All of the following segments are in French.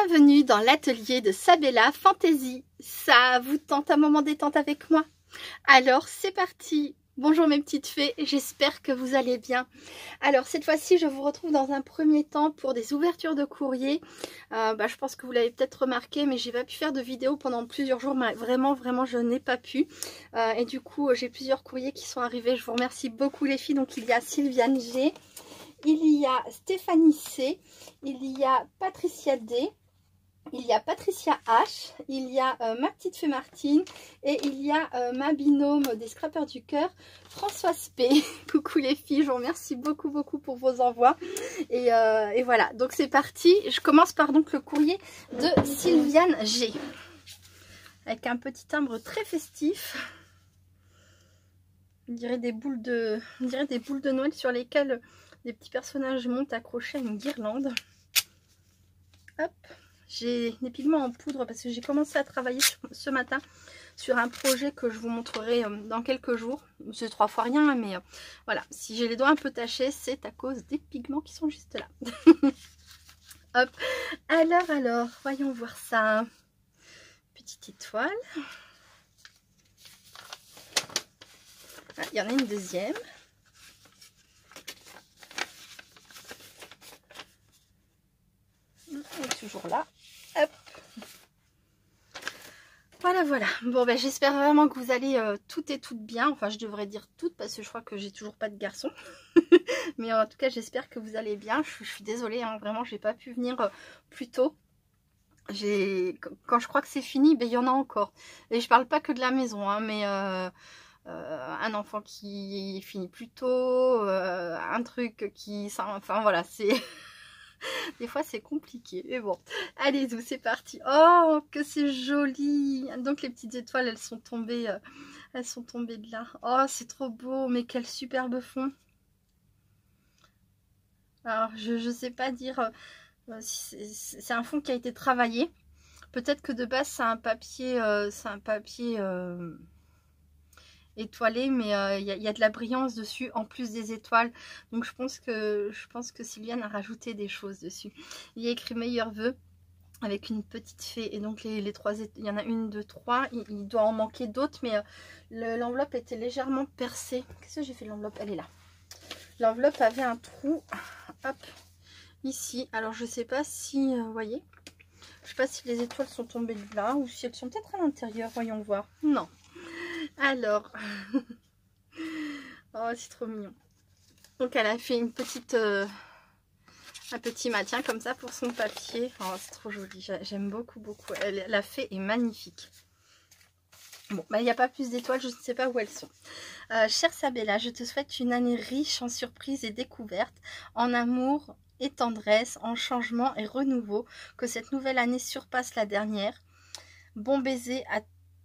Bienvenue dans l'atelier de Sabella Fantasy. Ça vous tente un moment détente avec moi? Alors c'est parti. Bonjour mes petites fées, j'espère que vous allez bien. Alors cette fois-ci je vous retrouve dans un premier temps pour des ouvertures de courrier. Je pense que vous l'avez peut-être remarqué, mais j'ai pas pu faire de vidéo pendant plusieurs jours, mais vraiment je n'ai pas pu. Et du coup j'ai plusieurs courriers qui sont arrivés, je vous remercie beaucoup les filles. Donc il y a Sylviane G, il y a Stéphanie C, il y a Patricia D, il y a Patricia H, il y a ma petite fée Martine et il y a ma binôme des scrappers du cœur, Françoise P. Coucou les filles, je vous remercie beaucoup pour vos envois. Et voilà, donc c'est parti. Je commence par donc le courrier de Sylviane G. Avec un petit timbre très festif. On dirait des boules de Noël sur lesquelles des petits personnages montent accrochés à une guirlande. Hop. J'ai des pigments en poudre parce que j'ai commencé à travailler ce matin sur un projet que je vous montrerai dans quelques jours. C'est 3 fois rien, mais voilà. Si j'ai les doigts un peu tachés, c'est à cause des pigments qui sont juste là. Hop. Alors, voyons voir ça. Petite étoile. Ah, il y en a une deuxième. Elle est toujours là. Hop. Voilà. Bon j'espère vraiment que vous allez toutes et toutes bien. Enfin je devrais dire toutes parce que je crois que j'ai toujours pas de garçon. Mais en tout cas j'espère que vous allez bien. Je suis désolée, hein, vraiment j'ai pas pu venir plus tôt. Quand je crois que c'est fini, il y en a encore. Et je parle pas que de la maison, hein, mais un enfant qui finit plus tôt, un truc qui... Enfin voilà, c'est... Des fois c'est compliqué, mais bon, allez-y, c'est parti. Oh, que c'est joli. Donc les petites étoiles, elles sont tombées de là. Oh, c'est trop beau, mais quel superbe fond. Alors, je sais pas dire si c'est un fond qui a été travaillé. Peut-être que de base c'est un papier, étoilé, mais il y a de la brillance dessus en plus des étoiles, donc je pense que Sylviane a rajouté des choses dessus. Il y a écrit meilleurs vœux avec une petite fée, et donc les 3 il y en a 1, 2, 3, il doit en manquer d'autres, mais l'enveloppe était légèrement percée. Qu'est-ce que j'ai fait? L'enveloppe, elle est là. L'enveloppe avait un trou, hop, ici. Alors je sais pas si vous voyez, je sais pas si les étoiles sont tombées de là ou si elles sont peut-être à l'intérieur, voyons voir. Non. Alors, oh c'est trop mignon. Donc elle a fait une petite, un petit maintien comme ça pour son papier. Oh c'est trop joli, j'aime beaucoup. La fée est magnifique. Bon, il n'y a pas plus d'étoiles, je ne sais pas où elles sont. Chère Sabella, je te souhaite une année riche en surprises et découvertes, en amour et tendresse, en changement et renouveau. Que cette nouvelle année surpasse la dernière. Bon baiser à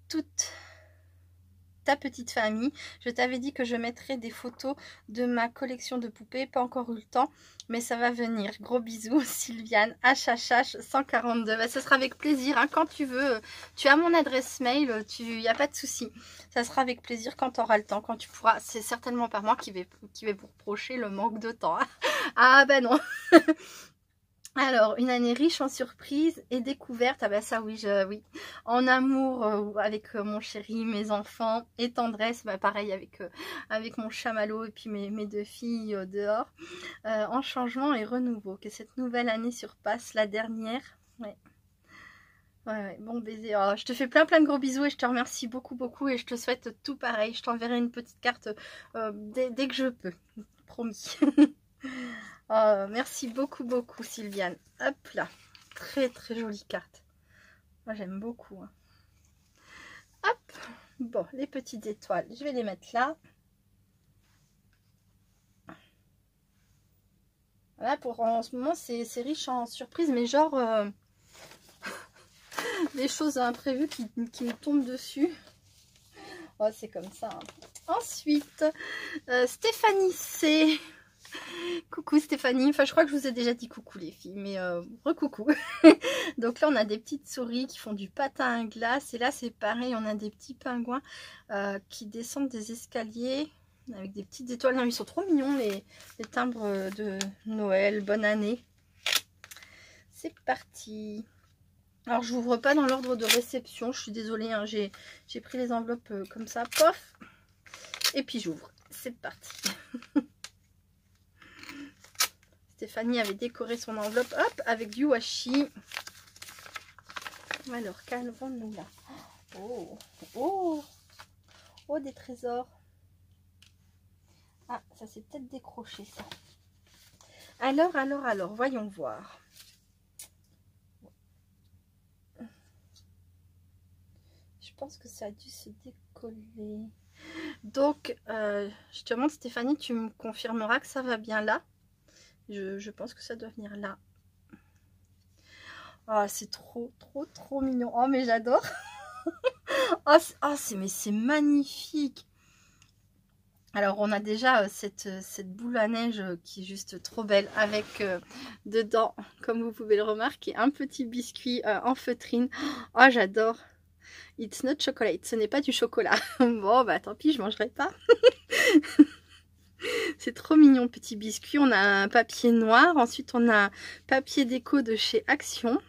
toute ta petite famille. Je t'avais dit que je mettrais des photos de ma collection de poupées, pas encore eu le temps, mais ça va venir. Gros bisous, Sylviane, HHH 142. Ce sera avec plaisir, hein, quand tu veux. Tu as mon adresse mail, il n'y a pas de souci. Ça sera avec plaisir quand tu auras le temps, quand tu pourras. C'est certainement pas moi qui vais vous reprocher le manque de temps. Hein. Ah bah non. Alors, une année riche en surprises et découvertes. Ah bah ça oui, oui. En amour avec mon chéri, mes enfants, et tendresse, bah pareil avec mon chamallow et puis mes 2 filles dehors. En changement et renouveau. Que cette nouvelle année surpasse la dernière. Ouais. Ouais, bon baiser. Oh, je te fais plein de gros bisous et je te remercie beaucoup et je te souhaite tout pareil. Je t'enverrai une petite carte dès que je peux. Promis. Oh, merci beaucoup Sylviane. Hop là, très jolie carte. Moi j'aime beaucoup. Hein. Hop, bon, les petites étoiles, je vais les mettre là. Voilà, en ce moment c'est riche en surprises, mais genre des choses imprévues qui me tombent dessus. Oh, c'est comme ça. Hein. Ensuite, Stéphanie C. Coucou Stéphanie, enfin je crois que je vous ai déjà dit coucou les filles, mais recoucou. Donc là on a des petites souris qui font du patin à glace, et là c'est pareil, on a des petits pingouins qui descendent des escaliers avec des petites étoiles. Non, ils sont trop mignons les timbres de Noël, bonne année. C'est parti. Alors, je n'ouvre pas dans l'ordre de réception. Je suis désolée, hein, j'ai pris les enveloppes comme ça, pof. Et puis, j'ouvre. C'est parti. Stéphanie avait décoré son enveloppe, hop, avec du washi. Alors, qu'avons-nous là? Oh, oh, oh, des trésors. Ah, ça s'est peut-être décroché, ça. Alors, voyons voir. Je pense que ça a dû se décoller. Donc, je te demande, Stéphanie, tu me confirmeras que ça va bien là. Je pense que ça doit venir là. Ah, c'est trop mignon. Oh, mais j'adore. Mais c'est magnifique. Alors, on a déjà cette boule à neige qui est juste trop belle avec dedans, comme vous pouvez le remarquer, un petit biscuit en feutrine. Oh, j'adore. It's not chocolate. Ce n'est pas du chocolat. Bon, bah tant pis, je mangerai pas. C'est trop mignon, petit biscuit. On a un papier noir. Ensuite, on a un papier déco de chez Action.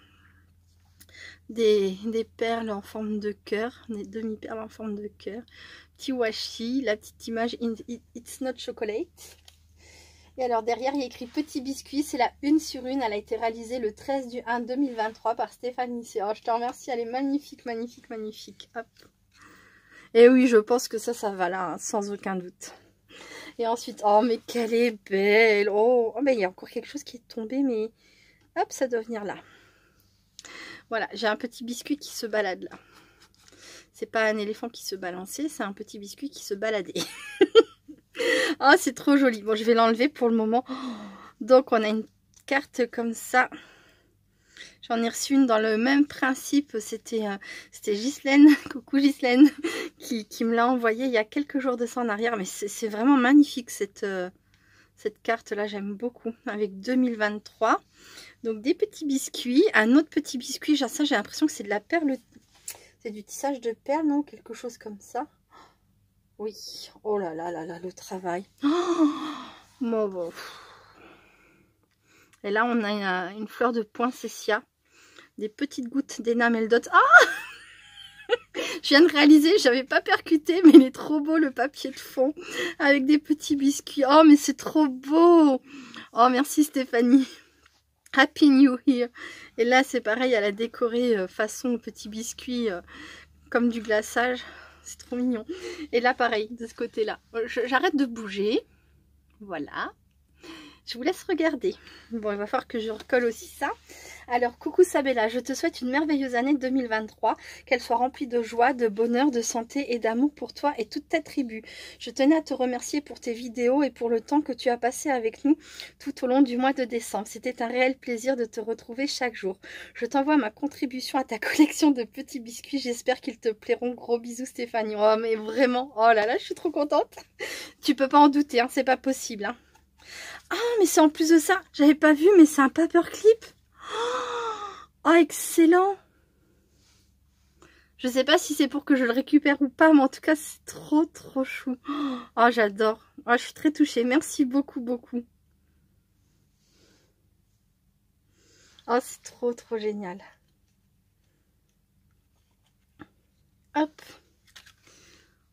Des perles en forme de cœur. Des demi-perles en forme de cœur. Petit washi. La petite image It's not chocolate. Et alors derrière, il y a écrit petit biscuit. C'est la 1 sur 1. Elle a été réalisée le 13 du 1 2023 par Stéphanie. Oh, je te remercie. Elle est magnifique, magnifique, magnifique. Hop. Et oui, je pense que ça va là, hein, sans aucun doute. Et ensuite, oh, mais qu'elle est belle. Oh, mais il y a encore quelque chose qui est tombé, mais hop, ça doit venir là. Voilà, j'ai un petit biscuit qui se balade là. C'est pas un éléphant qui se balançait, c'est un petit biscuit qui se baladait. Oh, c'est trop joli. Bon, je vais l'enlever pour le moment. Donc, on a une carte comme ça. J'en ai reçu une dans le même principe. C'était Ghislaine, coucou Ghislaine, qui me l'a envoyé il y a quelques jours de ça en arrière. Mais c'est vraiment magnifique cette carte-là. J'aime beaucoup. Avec 2023. Donc, des petits biscuits. Un autre petit biscuit. Ça, j'ai l'impression que c'est de la perle. C'est du tissage de perles, non? Quelque chose comme ça. Oui. Oh là là là là, le travail. Oh, bon. Et là, on a une fleur de poinsettia. Des petites gouttes d'énamel dot. Ah, je viens de réaliser, j'avais pas percuté, mais il est trop beau le papier de fond. Avec des petits biscuits. Oh, mais c'est trop beau. Oh, merci Stéphanie. Happy New Year. Et là, c'est pareil, elle a décoré façon petit biscuit, comme du glaçage. C'est trop mignon. Et là, pareil, de ce côté-là. J'arrête de bouger. Voilà. Je vous laisse regarder. Bon, il va falloir que je recolle aussi ça. Alors, coucou Sabella, je te souhaite une merveilleuse année 2023, qu'elle soit remplie de joie, de bonheur, de santé et d'amour pour toi et toute ta tribu. Je tenais à te remercier pour tes vidéos et pour le temps que tu as passé avec nous tout au long du mois de décembre. C'était un réel plaisir de te retrouver chaque jour. Je t'envoie ma contribution à ta collection de pettis biscuits. J'espère qu'ils te plairont. Gros bisous Stéphanie. Oh, mais vraiment, oh là là, je suis trop contente. Tu peux pas en douter, hein, c'est pas possible. Hein. Ah, mais c'est en plus de ça, j'avais pas vu, mais c'est un paperclip. Oh, excellent. Je sais pas si c'est pour que je le récupère ou pas, mais en tout cas, c'est trop chou. Oh, j'adore. Oh, je suis très touchée. Merci beaucoup. Oh, c'est trop génial. Hop.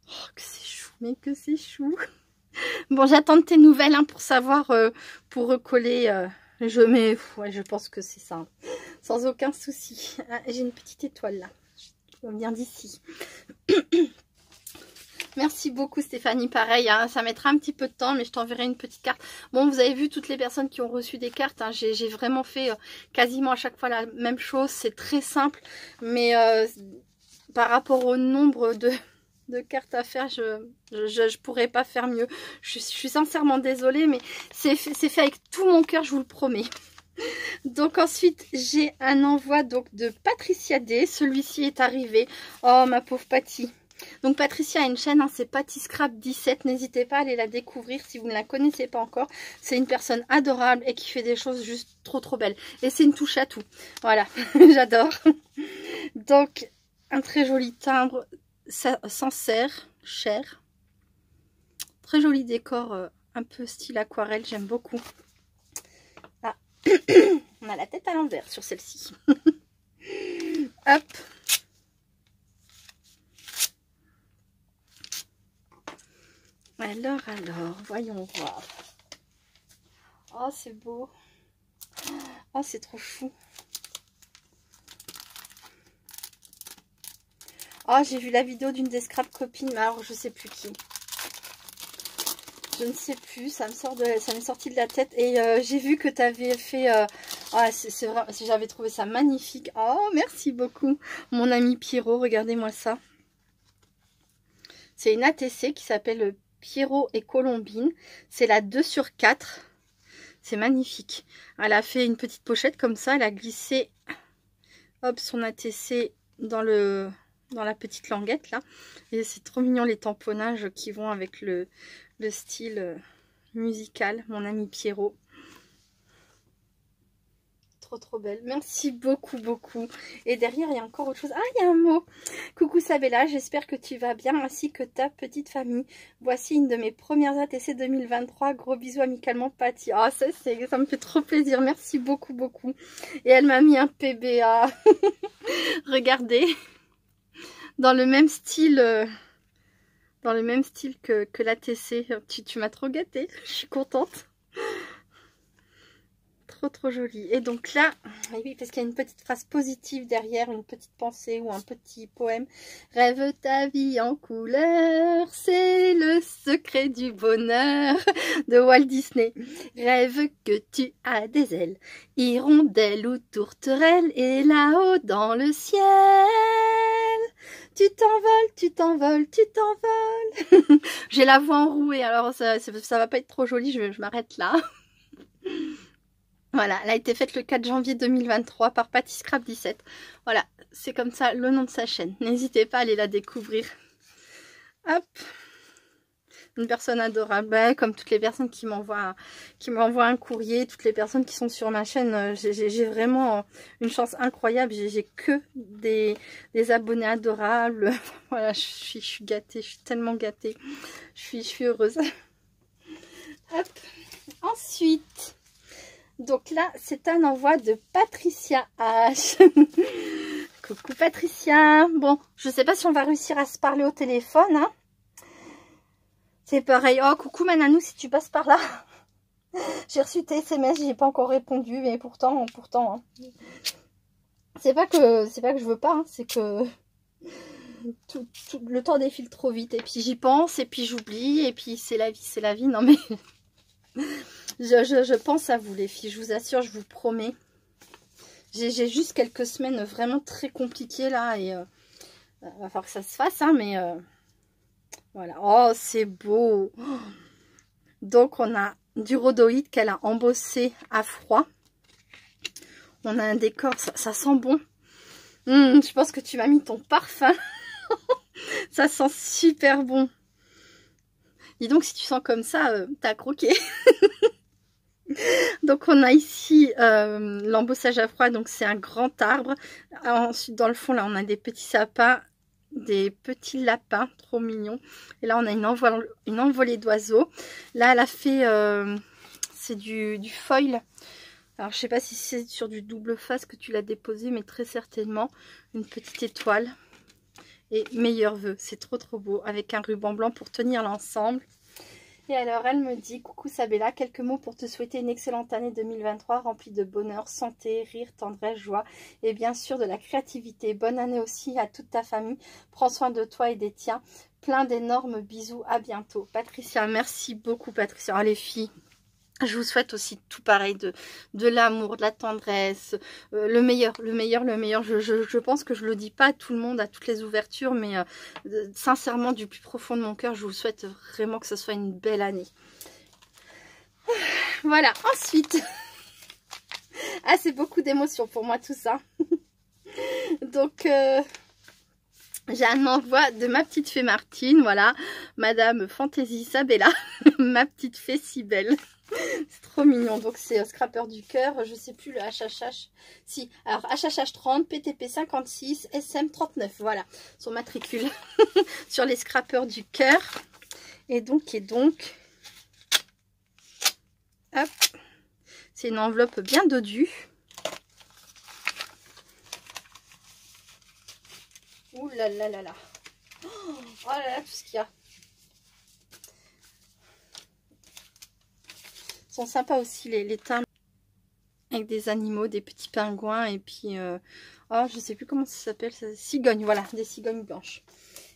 Oh, que c'est chou, mais que c'est chou. Bon, j'attends de tes nouvelles hein, pour savoir, pour recoller. Je pense que c'est ça. Hein. Sans aucun souci. Ah, j'ai une petite étoile là. On vient d'ici. Merci beaucoup Stéphanie, pareil, hein, ça mettra un petit peu de temps, mais je t'enverrai une petite carte. Bon, vous avez vu toutes les personnes qui ont reçu des cartes, hein, j'ai vraiment fait quasiment à chaque fois la même chose, c'est très simple, mais par rapport au nombre de cartes à faire, je pourrais pas faire mieux. Je suis sincèrement désolée, mais c'est fait avec tout mon cœur, je vous le promets. Donc ensuite, j'ai un envoi donc de Patricia D. Celui-ci est arrivé. Oh, ma pauvre Patty. Donc Patricia a une chaîne, hein, c'est Patty Scrap 17. N'hésitez pas à aller la découvrir si vous ne la connaissez pas encore. C'est une personne adorable et qui fait des choses juste trop belles. Et c'est une touche à tout. Voilà, j'adore. Donc, un très joli timbre sans serre, cher. Très joli décor, un peu style aquarelle, j'aime beaucoup. Ah, on a la tête à l'envers sur celle-ci. Hop. Alors, voyons voir. Oh, c'est beau. Oh, c'est trop chou. Oh, j'ai vu la vidéo d'une des scrap copines, mais alors je sais plus qui. Je ne sais plus, ça m'est sorti de la tête. Et j'ai vu que tu avais fait... ah, c'est vrai, j'avais trouvé ça magnifique. Oh, merci beaucoup. Mon ami Pierrot, regardez-moi ça. C'est une ATC qui s'appelle Pierrot et Colombine. C'est la 2/4. C'est magnifique. Elle a fait une petite pochette comme ça. Elle a glissé hop, son ATC dans la petite languette là. Et c'est trop mignon les tamponnages qui vont avec le style musical. Mon ami Pierrot. Trop belle. Merci beaucoup, beaucoup. Et derrière, il y a encore autre chose. Ah, il y a un mot. Coucou Sabella, j'espère que tu vas bien ainsi que ta petite famille. Voici une de mes premières ATC 2023. Gros bisous amicalement, Patty. Ah, ça me fait trop plaisir. Merci beaucoup, beaucoup. Et elle m'a mis un PBA. Regardez. Dans le même style... que l'ATC. Tu m'as trop gâtée. Je suis contente. Trop joli. Et donc là, oui, parce qu'il y a une petite phrase positive derrière, une petite pensée ou un petit poème. Rêve ta vie en couleur, c'est le secret du bonheur de Walt Disney. Rêve que tu as des ailes, hirondelles ou tourterelles, et là-haut dans le ciel, tu t'envoles, tu t'envoles, tu t'envoles. J'ai la voix enrouée, alors ça va pas être trop joli, je m'arrête là. Voilà, elle a été faite le 4 janvier 2023 par Patty Scrap 17. Voilà, c'est comme ça le nom de sa chaîne. N'hésitez pas à aller la découvrir. Hop, une personne adorable, ouais, comme toutes les personnes qui m'envoient un courrier, toutes les personnes qui sont sur ma chaîne. J'ai vraiment une chance incroyable. J'ai que des abonnés adorables. Voilà, je suis gâtée, je suis tellement gâtée. Je suis heureuse. Hop, ensuite... Donc là, c'est un envoi de Patricia H. Coucou Patricia. Bon, je sais pas si on va réussir à se parler au téléphone. Hein. C'est pareil. Oh, coucou Mananou, si tu passes par là. J'ai reçu tes SMS, j'ai pas encore répondu, mais pourtant. Hein. C'est pas que je veux pas, hein, c'est que le temps défile trop vite. Et puis j'y pense, et puis j'oublie, et puis c'est la vie. Non mais... Je pense à vous les filles, je vous assure, je vous promets. J'ai juste quelques semaines vraiment très compliquées là et va falloir que ça se fasse, hein, mais voilà. Oh, c'est beau. Donc on a du rhodoïde qu'elle a embossé à froid. On a un décor, ça sent bon. Je pense que tu m'as mis ton parfum. Ça sent super bon. Dis donc, si tu sens comme ça, t'as croqué. Donc on a ici l'embossage à froid, donc c'est un grand arbre. Ensuite dans le fond là on a des petits sapins, des petits lapins, trop mignons. Et là on a une envolée d'oiseaux. Là elle a fait, c'est du foil. Alors je sais pas si c'est sur du double face que tu l'as déposé, mais très certainement une petite étoile. Et meilleurs vœux, c'est trop beau, avec un ruban blanc pour tenir l'ensemble. Et alors elle me dit, coucou Sabella, quelques mots pour te souhaiter une excellente année 2023 remplie de bonheur, santé, rire, tendresse, joie et bien sûr de la créativité. Bonne année aussi à toute ta famille, prends soin de toi et des tiens, plein d'énormes bisous, à bientôt. Patricia, merci beaucoup Patricia. Oh, les filles, je vous souhaite aussi tout pareil, de l'amour, de la tendresse, le meilleur. Je pense que je le dis pas à tout le monde, à toutes les ouvertures, mais sincèrement, du plus profond de mon cœur, je vous souhaite vraiment que ce soit une belle année. Voilà, ensuite, ah, c'est beaucoup d'émotions pour moi tout ça. Donc, j'ai un envoi de ma petite fée Martine, voilà, Madame Fantaisie Sabella, ma petite fée si belle. C'est trop mignon. Donc c'est scrapper du cœur, je sais plus le HHH. Si, alors HHH 30, PTP 56, SM 39. Voilà, son matricule sur les scrappers du cœur. Et donc, hop, c'est une enveloppe bien dodue. Ouh là là là là. Oh là là, tout ce qu'il y a. Ils sont sympas aussi les timbres avec des animaux, des petits pingouins et puis oh je sais plus comment ça s'appelle, cigognes, voilà, des cigognes blanches.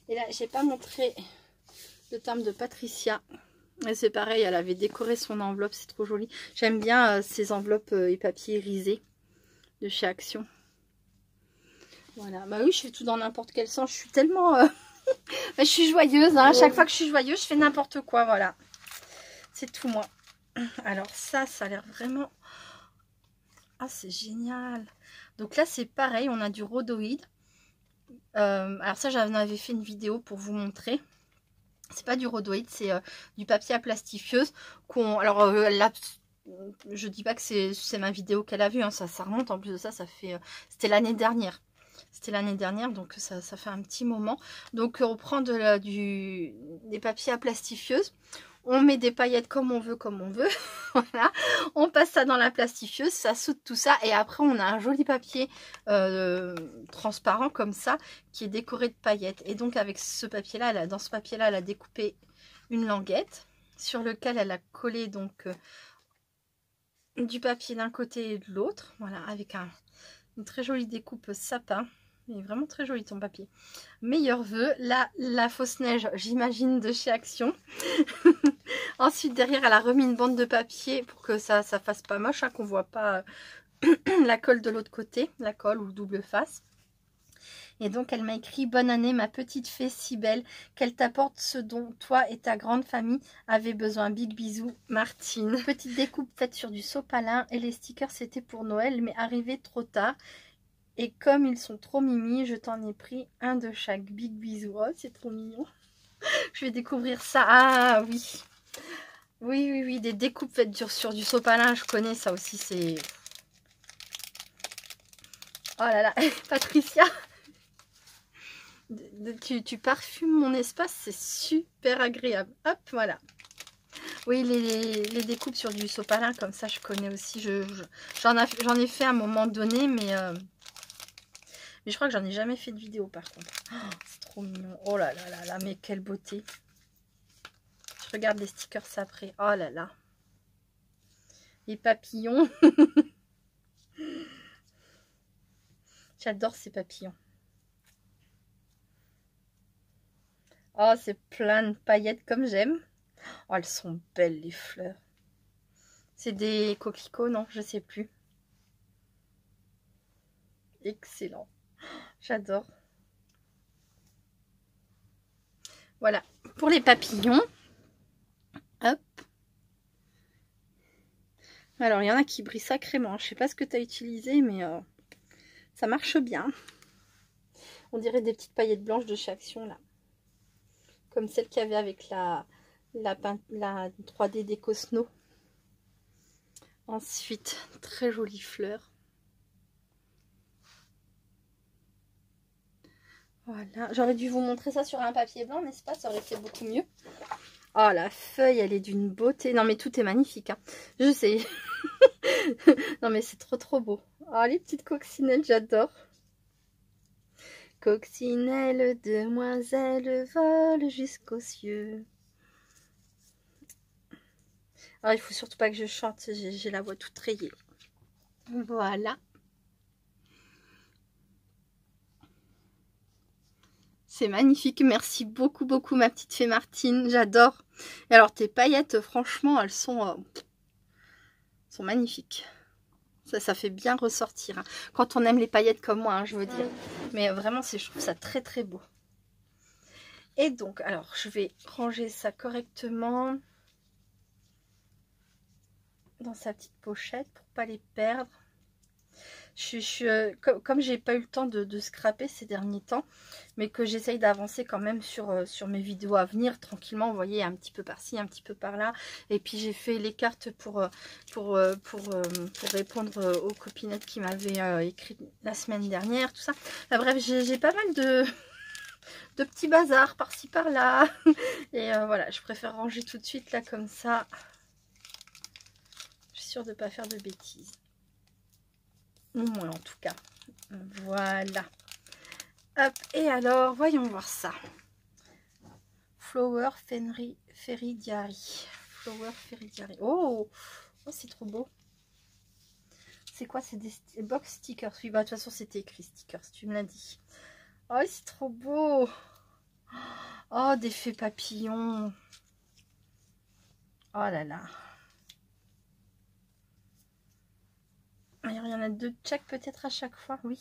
Et là j'ai pas montré le timbre de Patricia. Et c'est pareil, elle avait décoré son enveloppe, c'est trop joli. J'aime bien ces enveloppes et papier irisé de chez Action. Voilà, bah oui, je fais tout dans n'importe quel sens. Je suis tellement... je suis joyeuse, hein. Chaque fois que je suis joyeuse, je fais n'importe quoi, voilà. C'est tout moi. Alors ça a l'air vraiment... Ah, c'est génial. Donc là, c'est pareil, on a du rhodoïde. Alors ça, j'en avais fait une vidéo pour vous montrer. C'est pas du rhodoïde, c'est du papier à plastifieuse. Alors là, je dis pas que c'est ma vidéo qu'elle a vue, hein. Ça remonte. En plus de ça, ça fait... c'était l'année dernière. C'était l'année dernière, donc ça fait un petit moment. Donc on prend des papiers à plastifieuse. On met des paillettes comme on veut, voilà. On passe ça dans la plastifieuse, ça soude tout ça. Et après, on a un joli papier transparent comme ça, qui est décoré de paillettes. Et donc, avec ce papier-là, dans ce papier-là, elle a découpé une languette sur lequel elle a collé donc du papier d'un côté et de l'autre. Voilà, avec une très jolie découpe sapin. Il est vraiment très joli ton papier. Meilleurs vœux. Là, la fausse neige, j'imagine, de chez Action. Ensuite, derrière, elle a remis une bande de papier pour que ça fasse pas moche, hein, qu'on voit pas la colle de l'autre côté, la colle ou double face. Et donc, elle m'a écrit: bonne année, ma petite fée si belle, qu'elle t'apporte ce dont toi et ta grande famille avez besoin. Big bisous, Martine. Petite découpe faite sur du sopalin et les stickers, c'était pour Noël, mais arrivé trop tard. Et comme ils sont trop mimi, je t'en ai pris un de chaque. Big bisous. Oh, c'est trop mignon. Je vais découvrir ça. Ah oui. Oui, des découpes faites sur du sopalin, je connais ça aussi, c'est... Oh là là, Patricia, tu parfumes mon espace, c'est super agréable. Hop, voilà. Oui, les découpes sur du sopalin, comme ça, je connais aussi. J'en ai fait à un moment donné, mais je crois que j'en ai jamais fait de vidéo, par contre. Oh, c'est trop mignon. Oh là là là là, mais quelle beauté. Je regarde les stickers après. Oh là là. Les papillons. J'adore ces papillons. Oh, c'est plein de paillettes comme j'aime. Oh, elles sont belles les fleurs. C'est des coquelicots, non? Je sais plus. Excellent. J'adore. Voilà. Pour les papillons. Hop. Alors, il y en a qui brillent sacrément. Je sais pas ce que tu as utilisé, mais ça marche bien. On dirait des petites paillettes blanches de chez Action, là. Comme celle qu'il y avait avec la 3D déco Snow. Ensuite, très jolie fleur. Voilà. J'aurais dû vous montrer ça sur un papier blanc, n'est-ce pas? Ça aurait été beaucoup mieux. Oh, la feuille, elle est d'une beauté. Non, mais tout est magnifique, hein. Je sais. Non, mais c'est trop beau. Oh, les petites coccinelles, j'adore. Coccinelle, demoiselle, vole jusqu'aux cieux. Alors, il faut surtout pas que je chante, j'ai la voix toute rayée. Voilà. C'est magnifique, merci beaucoup ma petite fée Martine, j'adore. Et alors tes paillettes, franchement, elles sont magnifiques. Ça fait bien ressortir, hein. Quand on aime les paillettes comme moi, hein, je veux dire. Mais vraiment, je trouve ça très beau. Et donc, alors, je vais ranger ça correctement dans sa petite pochette pour pas les perdre. Comme j'ai pas eu le temps de scraper ces derniers temps, mais que j'essaye d'avancer quand même sur mes vidéos à venir tranquillement, vous voyez, un petit peu par-ci, un petit peu par-là. Et puis j'ai fait les cartes pour répondre aux copinettes qui m'avaient écrit la semaine dernière, tout ça. Enfin, bref, j'ai pas mal de petits bazars par-ci par-là. Et voilà, je préfère ranger tout de suite là comme ça. Je suis sûre de ne pas faire de bêtises. Moi en tout cas. Voilà. Hop, et alors, voyons voir ça. Flower Fairy Diary. Flower Fairy Diary. Oh, oh c'est trop beau. C'est quoi? C'est des box stickers. Oui, bah de toute façon, c'était écrit stickers, tu me l'as dit. Oh, c'est trop beau. Oh, des fées papillons. Oh là là. Il y en a 2 de chaque peut-être à chaque fois, oui.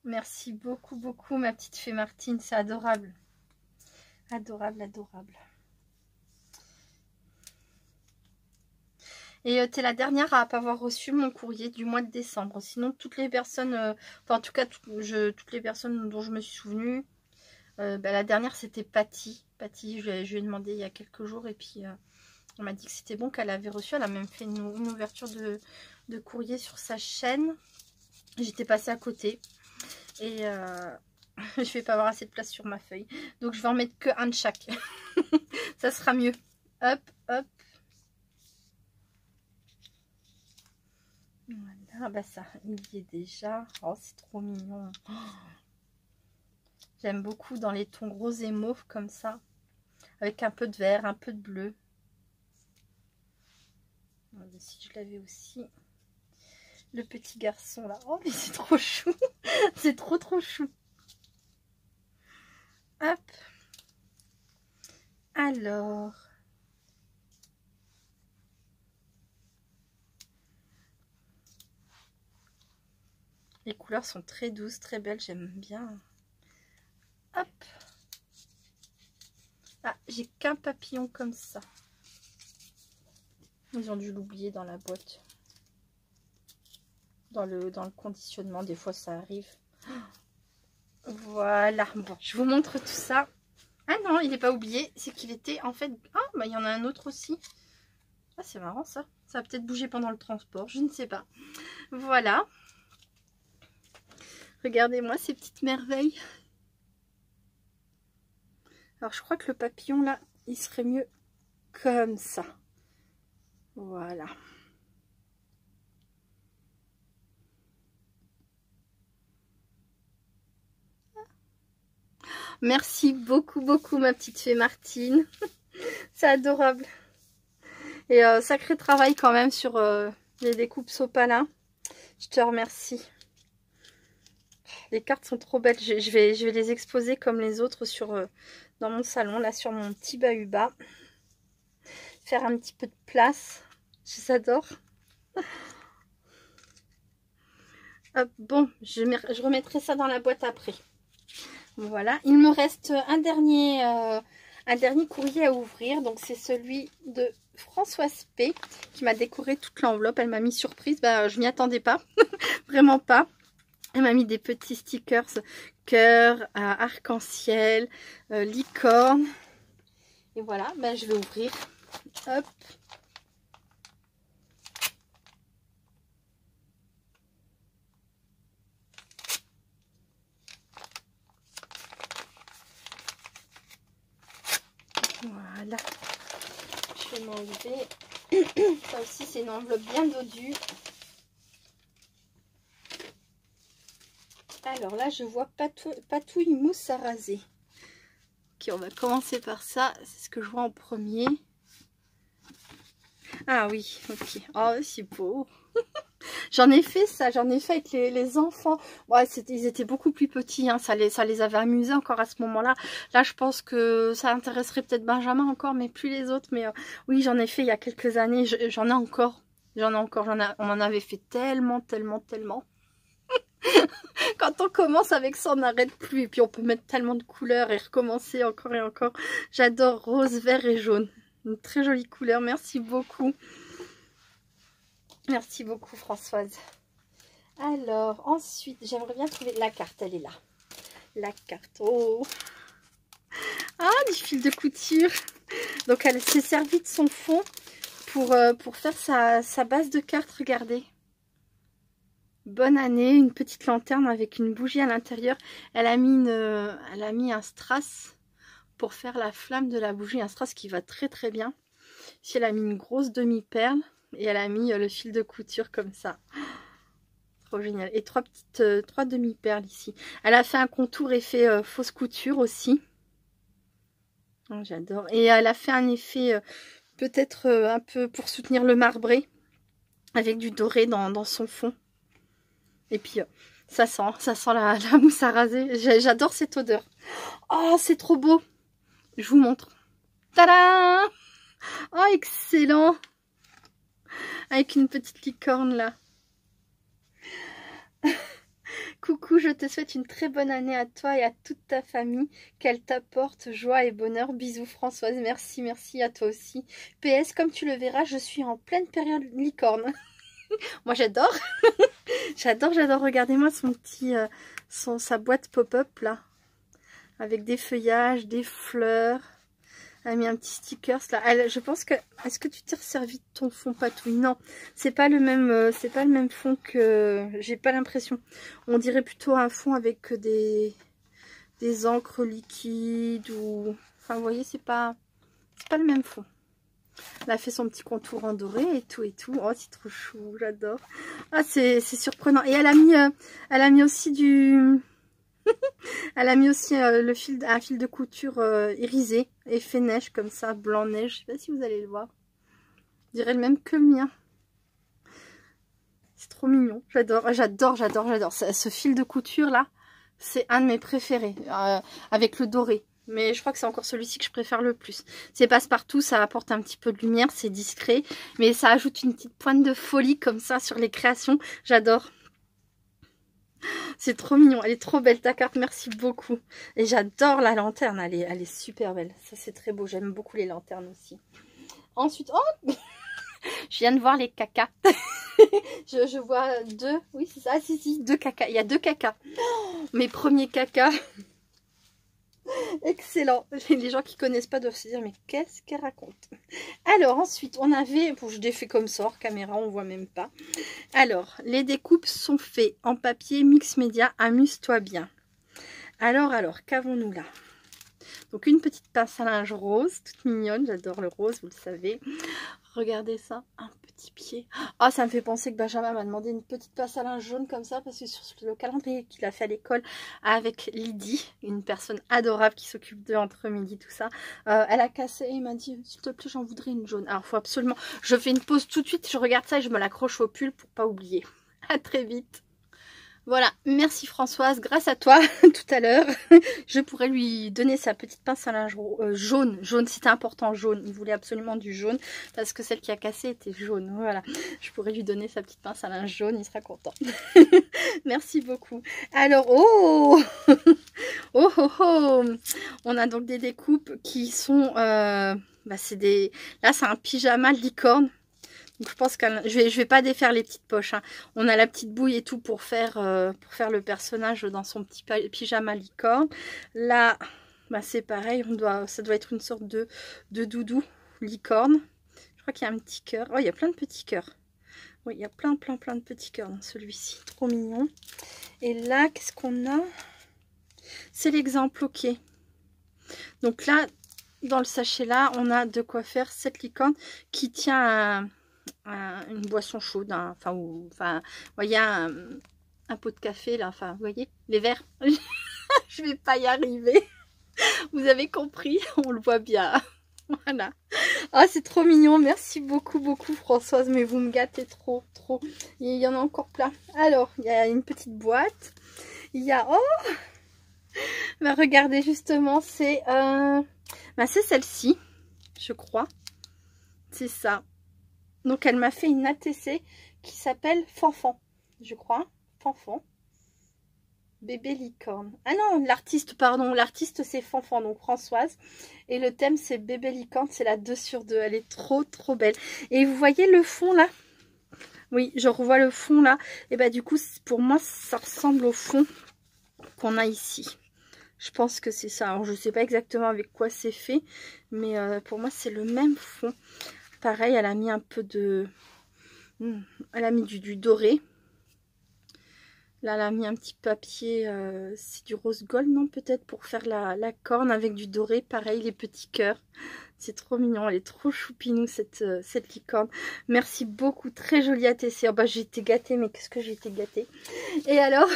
Merci beaucoup, beaucoup, ma petite fée Martine. C'est adorable. Adorable, adorable. Et tu es la dernière à pas avoir reçu mon courrier du mois de décembre. Sinon, toutes les personnes, enfin en tout cas, toutes les personnes dont je me suis souvenue, la dernière c'était Patty. Patty, je lui ai demandé il y a quelques jours et puis on m'a dit que c'était bon, qu'elle avait reçu. Elle a même fait une ouverture de courrier sur sa chaîne. J'étais passée à côté et je vais pas avoir assez de place sur ma feuille. Donc je vais en mettre que un de chaque. Ça sera mieux. Hop, hop. Voilà, bah ça, il y est déjà. Oh, c'est trop mignon. Oh. J'aime beaucoup dans les tons roses et mauve comme ça. Avec un peu de vert, un peu de bleu. Si je l'avais aussi. Le petit garçon là. Oh, mais c'est trop chou. C'est trop chou. Hop. Alors. Les couleurs sont très douces, très belles. J'aime bien. Hop. Ah, j'ai qu'un papillon comme ça. Ils ont dû l'oublier dans la boîte. Dans le conditionnement, des fois ça arrive. Voilà, bon, je vous montre tout ça. Ah non, il n'est pas oublié, c'est qu'il était en fait... Ah, bah il y en a un autre aussi. Ah, c'est marrant ça. Ça a peut-être bougé pendant le transport, je ne sais pas. Voilà. Regardez-moi ces petites merveilles. Alors, je crois que le papillon là, il serait mieux comme ça. Voilà. Merci beaucoup, beaucoup, ma petite fée Martine. C'est adorable. Et sacré travail quand même sur les découpes sopalin. Je te remercie. Les cartes sont trop belles. Je vais les exposer comme les autres sur dans mon salon, là sur mon petit bahuba. Faire un petit peu de place. J'adore. Hop, bon, je remettrai ça dans la boîte après. Voilà, il me reste un dernier courrier à ouvrir. Donc c'est celui de Françoise P qui m'a décoré toute l'enveloppe. Elle m'a mis surprise. Bah, je m'y attendais pas, vraiment pas. Elle m'a mis des petits stickers cœur, arc-en-ciel, licorne. Et voilà, bah, je vais ouvrir. Hop. Voilà, je vais m'enlever. Ça aussi, c'est une enveloppe bien dodue. Alors là, je vois patouille mousse à raser. Ok, on va commencer par ça. C'est ce que je vois en premier. Ah oui, ok. Oh, c'est beau. J'en ai fait ça, j'en ai fait avec les enfants. Ouais, ils étaient beaucoup plus petits, hein. Ça les avait amusés encore à ce moment-là. Là, je pense que ça intéresserait peut-être Benjamin encore, mais plus les autres. Mais oui, j'en ai fait il y a quelques années. J'en ai encore. On en avait fait tellement. Quand on commence avec ça, on n'arrête plus. Et puis, on peut mettre tellement de couleurs et recommencer encore et encore. J'adore rose, vert et jaune. Une très jolie couleur. Merci beaucoup. Merci beaucoup Françoise. Alors ensuite j'aimerais bien trouver la carte, elle est là. La carte, oh. Ah, du fil de couture. Donc elle s'est servie de son fond pour faire sa base de cartes, regardez. Bonne année, une petite lanterne avec une bougie à l'intérieur. Elle a mis un strass pour faire la flamme de la bougie, un strass qui va très bien. Ici elle a mis une grosse demi-perle. Et elle a mis le fil de couture comme ça. Trop génial. Et trois demi-perles ici. Elle a fait un contour effet fausse couture aussi. Oh, j'adore. Et elle a fait un effet peut-être un peu pour soutenir le marbré. Avec du doré dans son fond. Et puis ça sent la mousse à raser. J'adore cette odeur. Oh, c'est trop beau. Je vous montre. Tadam! Oh, excellent! Avec une petite licorne là. Coucou, je te souhaite une très bonne année à toi et à toute ta famille. Qu'elle t'apporte joie et bonheur. Bisous Françoise. Merci, merci à toi aussi. PS, comme tu le verras, je suis en pleine période licorne. Moi j'adore. J'adore. Regardez-moi son petit, sa boîte pop-up là. Avec des feuillages, des fleurs. Elle a mis un petit stickers là. Je pense que... Est-ce que tu t'es resservi de ton fond patouille? Non, c'est pas le même fond que... J'ai pas l'impression. On dirait plutôt un fond avec des encres liquides ou... Enfin, vous voyez, c'est pas le même fond. Elle a fait son petit contour en doré et tout et tout. Oh, c'est trop chou, j'adore. Ah, c'est surprenant. Et elle a mis aussi du... Elle a mis aussi un fil de couture irisé, effet neige comme ça, blanc neige. Je sais pas si vous allez le voir. Je dirais le même que le mien. C'est trop mignon. J'adore. Ce fil de couture là, c'est un de mes préférés. Avec le doré. Mais je crois que c'est encore celui-ci que je préfère le plus. C'est passe-partout, ça apporte un petit peu de lumière, c'est discret. Mais ça ajoute une petite pointe de folie comme ça sur les créations. J'adore. C'est trop mignon, elle est trop belle ta carte, merci beaucoup. Et j'adore la lanterne, elle est super belle. Ça c'est très beau, j'aime beaucoup les lanternes aussi. Ensuite, oh je viens de voir les cacas. je vois deux, oui c'est ça, ah, si, deux cacas. Il y a deux cacas. Oh, mes premiers cacas. Excellent. Les gens qui connaissent pas doivent se dire mais qu'est-ce qu'elle raconte. Alors ensuite on avait, bon, je l'ai fait comme ça hors caméra, on voit même pas. Alors les découpes sont faites en papier mix média, amuse-toi bien. Alors qu'avons-nous là? Donc une petite pince à linge rose, toute mignonne, j'adore le rose, vous le savez. Regardez ça, un petit pied. Ah, ça me fait penser que Benjamin m'a demandé une petite pince à linge jaune comme ça, parce que sur le calendrier qu'il a fait à l'école avec Lydie, une personne adorable qui s'occupe d'eux entre midi, tout ça, elle a cassé et il m'a dit, s'il te plaît, j'en voudrais une jaune. Alors, faut absolument... Je fais une pause tout de suite, je regarde ça et je me l'accroche au pull pour pas oublier. À très vite. Voilà, merci Françoise, grâce à toi, tout à l'heure, je pourrais lui donner sa petite pince à linge jaune, c'était important, jaune, il voulait absolument du jaune, parce que celle qui a cassé était jaune, voilà, je pourrais lui donner sa petite pince à linge jaune, il sera content. Merci beaucoup. Alors, oh oh oh oh, on a donc des découpes qui sont, c'est des, là c'est un pyjama licorne. Donc je pense que je vais pas défaire les petites poches. Hein. On a la petite bouille et tout pour faire le personnage dans son petit pyjama licorne. Là, c'est pareil. Ça doit être une sorte de doudou licorne. Je crois qu'il y a un petit cœur. Oh, il y a plein de petits cœurs. Oui, il y a plein de petits cœurs dans celui-ci. Trop mignon. Et là, qu'est-ce qu'on a? C'est l'exemple, ok. Donc là, dans le sachet là, on a de quoi faire cette licorne qui tient une boisson chaude, hein, vous voyez un pot de café là, vous voyez les verres. Je vais pas y arriver. Vous avez compris, on le voit bien. Voilà. Ah, c'est trop mignon, merci beaucoup Françoise, mais vous me gâtez trop. Il y en a encore plein. Alors, il y a une petite boîte. Il y a, oh, regardez justement, c'est celle-ci, je crois. C'est ça. Donc elle m'a fait une ATC qui s'appelle Fanfan, je crois. Fanfan. Bébé licorne. Ah non, l'artiste, pardon. L'artiste c'est Fanfan, donc Françoise. Et le thème c'est bébé licorne, c'est la 2 sur 2. Elle est trop belle. Et vous voyez le fond là? Oui, je revois le fond là. Et du coup, pour moi, ça ressemble au fond qu'on a ici. Je pense que c'est ça. Alors je sais pas exactement avec quoi c'est fait. Mais pour moi, c'est le même fond. Pareil, elle a mis un peu de... Elle a mis du doré. Là, elle a mis un petit papier, c'est du rose gold, non, peut-être, pour faire la corne avec du doré. Pareil, les petits cœurs. C'est trop mignon, elle est trop choupinou, cette licorne. Merci beaucoup, très jolie ATC. Oh, bah, j'ai été gâtée, mais qu'est-ce que j'ai été gâtée. Et alors,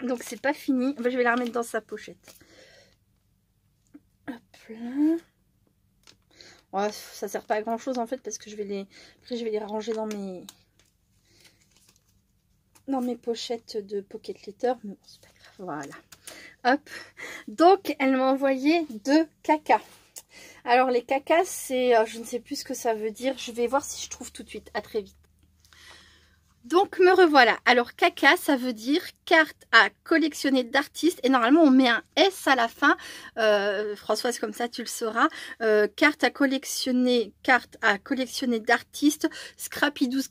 donc c'est pas fini. Bah, je vais la remettre dans sa pochette. Hop là. Oh, ça sert pas à grand chose en fait, parce que je vais les ranger dans mes pochettes de Pocket Letter, mais bon, c'est pas grave, voilà. Hop, donc elle m'a envoyé 2 cacas. Alors les cacas, c'est, je ne sais plus ce que ça veut dire, je vais voir si je trouve tout de suite, à très vite. Donc me revoilà. Alors caca, ça veut dire carte à collectionner d'artistes, et normalement on met un S à la fin. Françoise, comme ça tu le sauras. Carte à collectionner d'artistes, scrapidou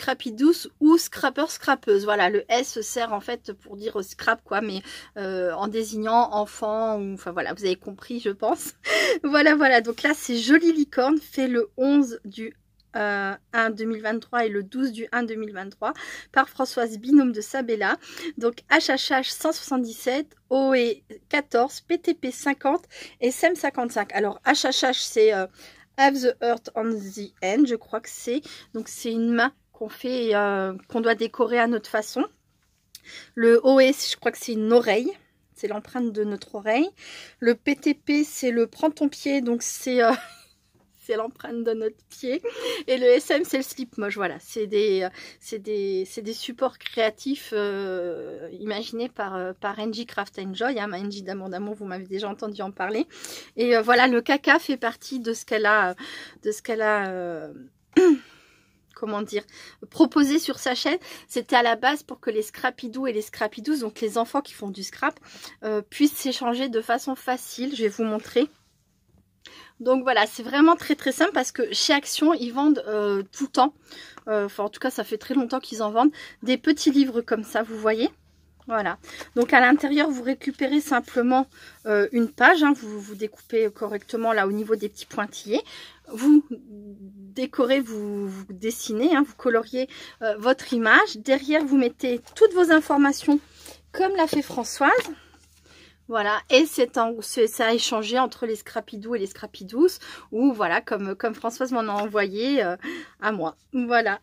ou scrapper scrapeuse. Voilà, le S sert en fait pour dire scrap quoi, mais en désignant enfant, ou enfin voilà, vous avez compris je pense. Voilà, donc là c'est Jolie Licorne, fait le 11 du 1 2023 et le 12 du 1 2023 par Françoise, binôme de Sabella. Donc HHH 177, OE 14, PTP 50 et SEM 55. Alors HHH c'est Have the Heart on the End, je crois que c'est. Donc c'est une main qu'on fait, qu'on doit décorer à notre façon. Le OE, je crois que c'est une oreille. C'est l'empreinte de notre oreille. Le PTP, c'est le prends ton pied, donc c'est c'est l'empreinte de notre pied. Et le SM, c'est le slip moche. Voilà, c'est des supports créatifs imaginés par Angie Craft Enjoy. Hein, Angie d'amour d'amour, vous m'avez déjà entendu en parler. Et voilà, le caca fait partie de ce qu'elle a, comment dire, proposé sur sa chaîne. C'était à la base pour que les scrapidous et les scrapidous, donc les enfants qui font du scrap, puissent s'échanger de façon facile. Je vais vous montrer. Donc voilà, c'est vraiment très très simple, parce que chez Action, ils vendent tout le temps, enfin en tout cas ça fait très longtemps qu'ils en vendent, des petits livres comme ça, vous voyez. Voilà, donc à l'intérieur vous récupérez simplement une page, hein, vous découpez correctement là au niveau des petits pointillés, vous décorez, vous dessinez, hein, vous coloriez votre image, derrière vous mettez toutes vos informations comme l'a fait Françoise. Voilà, et ça a échangé entre les scrapidous et les scrapidous, ou voilà, comme Françoise m'en a envoyé à moi. Voilà.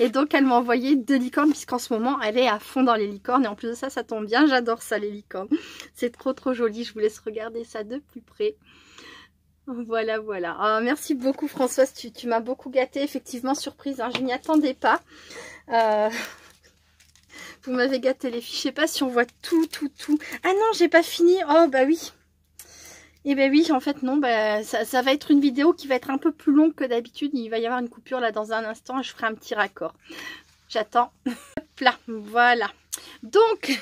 Et donc elle m'a envoyé 2 licornes, puisqu'en ce moment elle est à fond dans les licornes, et en plus de ça, ça tombe bien, j'adore ça les licornes. C'est trop joli, je vous laisse regarder ça de plus près. Voilà. Oh, merci beaucoup Françoise, tu m'as beaucoup gâtée, effectivement surprise, hein, je n'y attendais pas. Vous m'avez gâté les filles. Je sais pas si on voit tout. Ah non, j'ai pas fini. Oh bah oui. Et ben oui, en fait non, bah, ça va être une vidéo qui va être un peu plus longue que d'habitude. Il va y avoir une coupure là dans un instant et je ferai un petit raccord. J'attends. Hop là, voilà. Donc,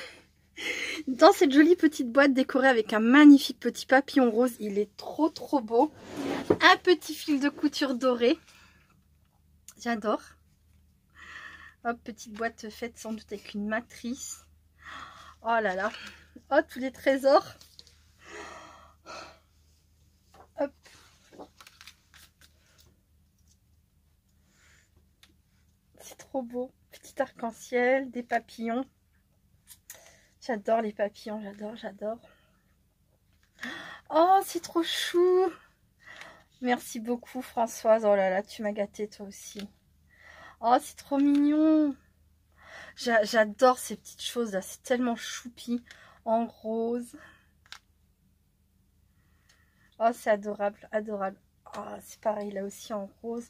dans cette jolie petite boîte décorée avec un magnifique petit papillon rose, il est trop beau. Un petit fil de couture doré. J'adore. Hop, petite boîte faite sans doute avec une matrice. Oh là là. Oh, tous les trésors. Hop. C'est trop beau. Petit arc-en-ciel, des papillons. J'adore les papillons, j'adore. Oh, c'est trop chou. Merci beaucoup Françoise. Oh là là, tu m'as gâtée toi aussi. Oh, c'est trop mignon. J'adore ces petites choses là. C'est tellement choupi en rose. Oh, c'est adorable. Oh, c'est pareil là aussi en rose.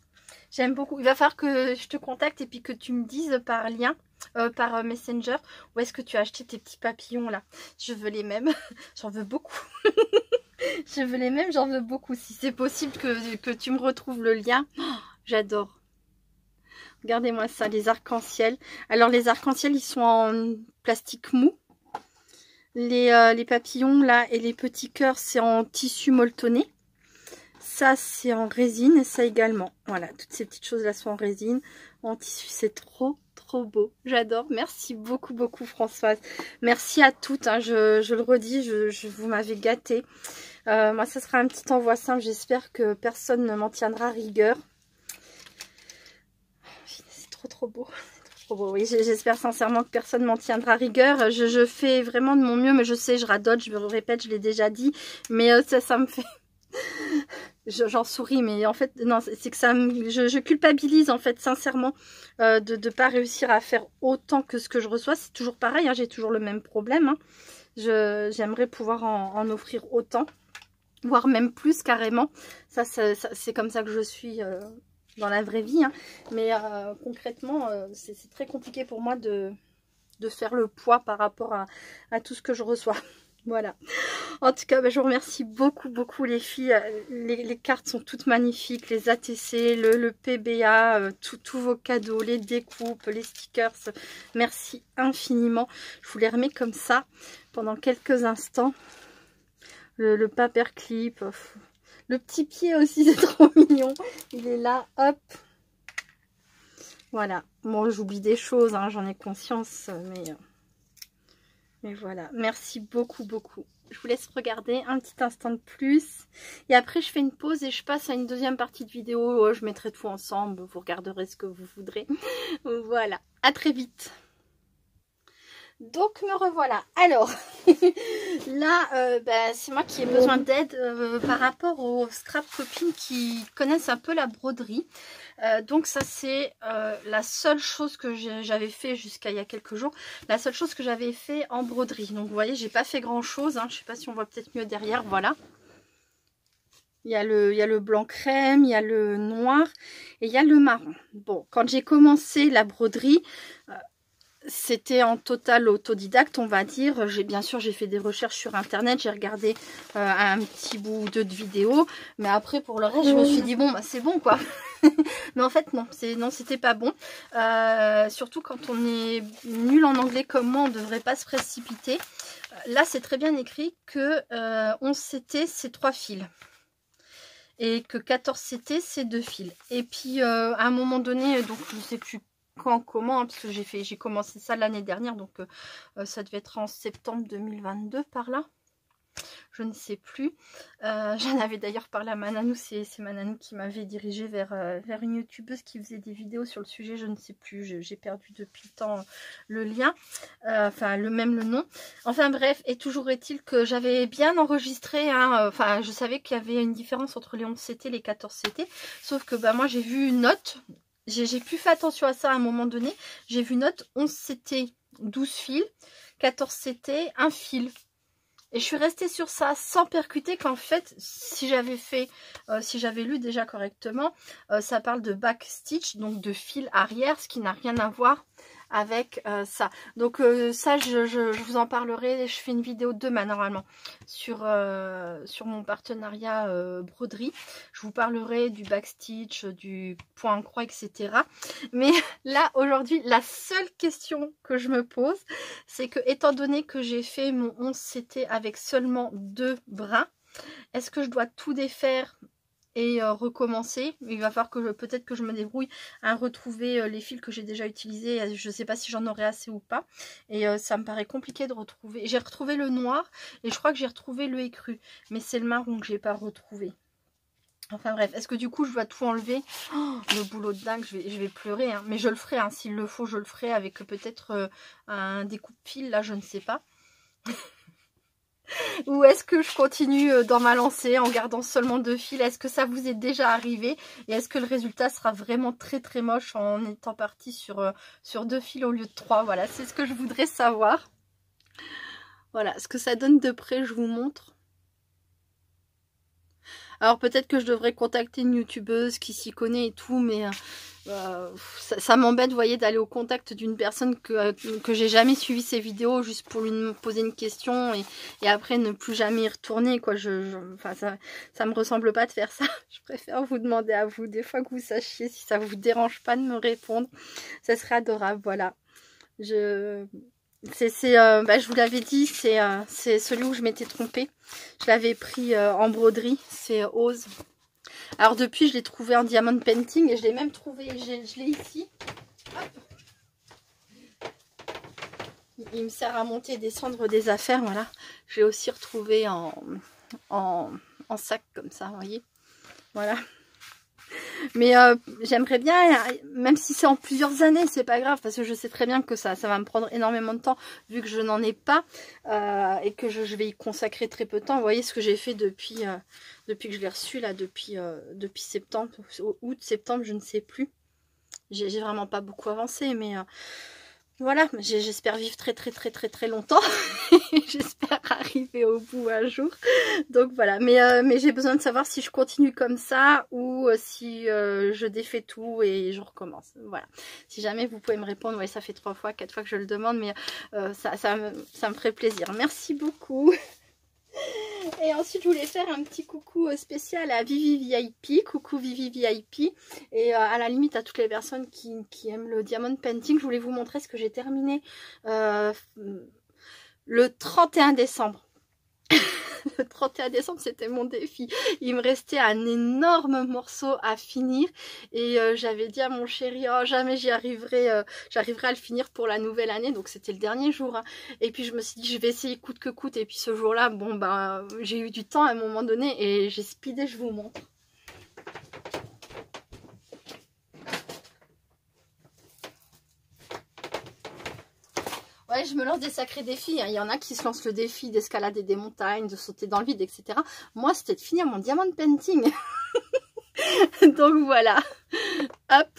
J'aime beaucoup. Il va falloir que je te contacte et puis que tu me dises par lien, par Messenger, où est-ce que tu as acheté tes petits papillons là. Je veux les mêmes. J'en veux beaucoup. Je veux les mêmes, j'en veux beaucoup. Si c'est possible que tu me retrouves le lien. Oh, j'adore. Regardez-moi ça, les arcs-en-ciel. Alors les arcs-en-ciel, ils sont en plastique mou. Les papillons là et les petits cœurs, c'est en tissu molletonné. Ça, c'est en résine et ça également. Voilà, toutes ces petites choses là sont en résine, en tissu. C'est trop beau. J'adore. Merci beaucoup Françoise. Merci à toutes. Hein. Je le redis, vous m'avez gâté. Moi, ça sera un petit envoi simple. J'espère que personne ne m'en tiendra rigueur. C'est trop beau. trop beau. Oui, j'espère sincèrement que personne m'en tiendra rigueur. Je fais vraiment de mon mieux, mais je sais, je radote, je me répète, je l'ai déjà dit. Mais ça me fait... J'en souris, mais en fait, non, c'est que ça me... Je culpabilise, en fait, sincèrement, de ne pas réussir à faire autant que ce que je reçois. C'est toujours pareil, hein, j'ai toujours le même problème. Hein. J'aimerais pouvoir en offrir autant, voire même plus carrément. Ça c'est comme ça que je suis dans la vraie vie. Hein. Mais concrètement, c'est très compliqué pour moi de faire le poids par rapport à tout ce que je reçois. Voilà. En tout cas, je vous remercie beaucoup, beaucoup les filles. Les cartes sont toutes magnifiques. Les ATC, le PBA, tous vos cadeaux, les découpes, les stickers. Merci infiniment. Je vous les remets comme ça pendant quelques instants. Le paperclip. Le petit pied aussi, c'est trop mignon. Il est là, hop. Voilà. Bon, j'oublie des choses, hein, j'en ai conscience, mais voilà. Merci beaucoup, beaucoup. Je vous laisse regarder un petit instant de plus. Et après, je fais une pause et je passe à une deuxième partie de vidéo. Je mettrai tout ensemble. Vous regarderez ce que vous voudrez. Voilà. À très vite. Donc me revoilà. Alors là c'est moi qui ai besoin d'aide par rapport aux scrap copines qui connaissent un peu la broderie. Donc ça c'est la seule chose que j'avais fait jusqu'à il y a quelques jours. La seule chose que j'avais fait en broderie. Donc vous voyez, j'ai pas fait grand chose. Hein. Je sais pas si on voit peut-être mieux derrière. Voilà. Il y a le blanc crème, il y a le noir et il y a le marron. Bon, quand j'ai commencé la broderie, c'était en total autodidacte, on va dire. Bien sûr, j'ai fait des recherches sur internet, j'ai regardé un petit bout ou deux de vidéos, mais après pour le reste, je me suis dit bon, bah c'est bon quoi. Mais en fait non, c'était pas bon. Surtout quand on est nul en anglais comme moi, on ne devrait pas se précipiter. Là, c'est très bien écrit que 11 CT c'est 3 fils. Et que 14 CT c'est 2 fils. Et puis à un moment donné, donc je sais plus comment, hein, parce que j'ai commencé ça l'année dernière, donc ça devait être en septembre 2022 par là, je ne sais plus. J'en avais d'ailleurs parlé à Mananou, c'est Mananou qui m'avait dirigé vers une youtubeuse qui faisait des vidéos sur le sujet, je ne sais plus, j'ai perdu depuis le temps le lien, enfin le nom, enfin bref, et toujours est-il que j'avais bien enregistré, hein, enfin je savais qu'il y avait une différence entre les 11 CT et les 14 CT, sauf que moi j'ai vu une note. J'ai plus fait attention à ça à un moment donné. J'ai vu note 11 CT, 12 fils, 14 CT, 1 fil. Et je suis restée sur ça sans percuter qu'en fait, si j'avais lu déjà correctement, ça parle de back stitch, donc de fil arrière, ce qui n'a rien à voir avec ça. Donc ça, je vous en parlerai. Je fais une vidéo demain normalement sur mon partenariat broderie. Je vous parlerai du backstitch, du point en croix, etc. Mais là, aujourd'hui, la seule question que je me pose, c'est que étant donné que j'ai fait mon 11 CT avec seulement 2 brins, est-ce que je dois tout défaire et recommencer? Il va falloir que peut-être que je me débrouille à retrouver les fils que j'ai déjà utilisés. Je ne sais pas si j'en aurai assez ou pas. Et ça me paraît compliqué de retrouver. J'ai retrouvé le noir et je crois que j'ai retrouvé le écru. Mais c'est le marron que j'ai pas retrouvé. Enfin bref, est-ce que du coup je dois tout enlever? Le boulot de dingue, je vais pleurer. Hein. Mais je le ferai, hein. S'il le faut, je le ferai avec peut-être un découpe-fil. Là, je ne sais pas. Ou est-ce que je continue dans ma lancée en gardant seulement 2 fils? Est-ce que ça vous est déjà arrivé? Et est-ce que le résultat sera vraiment très très moche en étant parti sur 2 fils au lieu de 3? Voilà, c'est ce que je voudrais savoir. Voilà, ce que ça donne de près, je vous montre. Alors peut-être que je devrais contacter une youtubeuse qui s'y connaît et tout, mais ça m'embête, vous voyez, d'aller au contact d'une personne que j'ai jamais suivi ses vidéos juste pour lui poser une question et après ne plus jamais y retourner, quoi. Enfin, ça me ressemble pas de faire ça. Je préfère vous demander à vous, des fois que vous sachiez, si ça vous dérange pas de me répondre. Ça serait adorable, voilà. Je vous l'avais dit, c'est celui où je m'étais trompée. Je l'avais pris en broderie, c'est Ose. Alors depuis, je l'ai trouvé en diamond painting et je l'ai même trouvé, je l'ai ici. Hop. Il me sert à monter et descendre des affaires, voilà. Je l'ai aussi retrouvé en sac comme ça, vous voyez. Voilà. Mais j'aimerais bien, même si c'est en plusieurs années, c'est pas grave, parce que je sais très bien que ça va me prendre énormément de temps, vu que je n'en ai pas, et que je vais y consacrer très peu de temps. Vous voyez ce que j'ai fait depuis que je l'ai reçu, là, depuis septembre, août, septembre, je ne sais plus. J'ai vraiment pas beaucoup avancé, mais voilà, j'espère vivre très longtemps. J'espère arriver au bout un jour. Donc voilà, mais j'ai besoin de savoir si je continue comme ça ou si je défais tout et je recommence. Voilà. Si jamais vous pouvez me répondre, ouais, ça fait 3 fois, 4 fois que je le demande, mais ça me ferait plaisir. Merci beaucoup. Et ensuite, je voulais faire un petit coucou spécial à Vivi VIP. Coucou Vivi VIP. Et à la limite, à toutes les personnes qui aiment le diamond painting, je voulais vous montrer ce que j'ai terminé le 31 décembre. Le 31 décembre, c'était mon défi. Il me restait un énorme morceau à finir. Et j'avais dit à mon chéri, oh, jamais j'arriverai à le finir pour la nouvelle année. Donc c'était le dernier jour. Hein. Et puis je me suis dit, je vais essayer coûte que coûte. Et puis ce jour-là, bon, bah, j'ai eu du temps à un moment donné. Et j'ai speedé, je vous montre. Ouais, je me lance des sacrés défis. Hein. Il y en a qui se lancent le défi d'escalader des montagnes, de sauter dans le vide, etc. Moi, c'était de finir mon diamond painting. Donc voilà. Hop.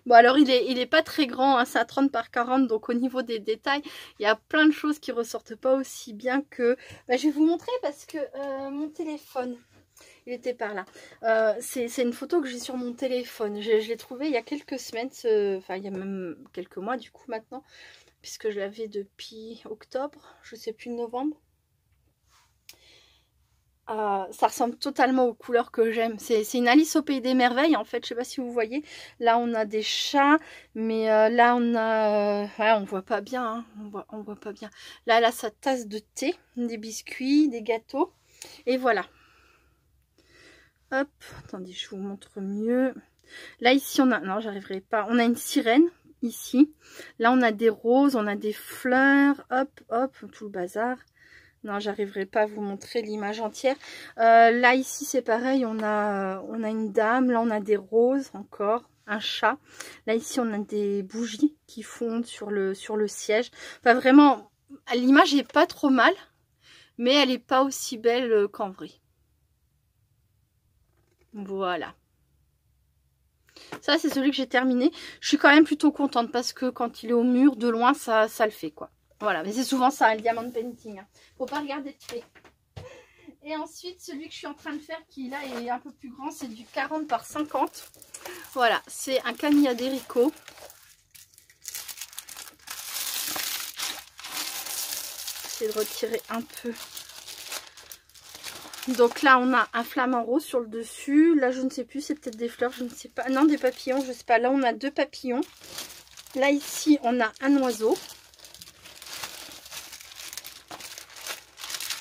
Bon, alors il est pas très grand, hein, c'est à 30 par 40, donc au niveau des détails, il y a plein de choses qui ressortent pas aussi bien que... Bah, je vais vous montrer parce que mon téléphone... Il était par là. C'est une photo que j'ai sur mon téléphone. Je l'ai trouvée il y a quelques semaines, enfin il y a même quelques mois du coup maintenant, puisque je l'avais depuis octobre, je sais plus, novembre. Ça ressemble totalement aux couleurs que j'aime. C'est une Alice au Pays des Merveilles en fait, je sais pas si vous voyez. Là on a des chats, mais là on a... ouais, on voit pas bien, hein. on voit pas bien. Là elle a sa tasse de thé, des biscuits, des gâteaux, et voilà. Hop, attendez, je vous montre mieux. Là, ici, on a... Non, j'arriverai pas. On a une sirène, ici. Là, on a des roses, on a des fleurs. Hop, hop, tout le bazar. Non, j'arriverai pas à vous montrer l'image entière. Là, ici, c'est pareil. On a une dame. Là, on a des roses encore. Un chat. Là, ici, on a des bougies qui fondent sur le siège. Enfin, vraiment, l'image est pas trop mal. Mais elle est pas aussi belle qu'en vrai. Voilà. Ça, c'est celui que j'ai terminé. Je suis quand même plutôt contente parce que quand il est au mur, de loin, ça le fait, quoi. Voilà, mais c'est souvent ça, le diamond painting. Hein. Faut pas regarder de près. Et ensuite, celui que je suis en train de faire, qui là est un peu plus grand, c'est du 40 par 50. Voilà, c'est un Camilla Derico. J'essaie de retirer un peu. Donc là, on a un flamant rose sur le dessus. Là, je ne sais plus, c'est peut-être des fleurs, je ne sais pas. Non, des papillons, je ne sais pas. Là, on a 2 papillons. Là, ici, on a un oiseau.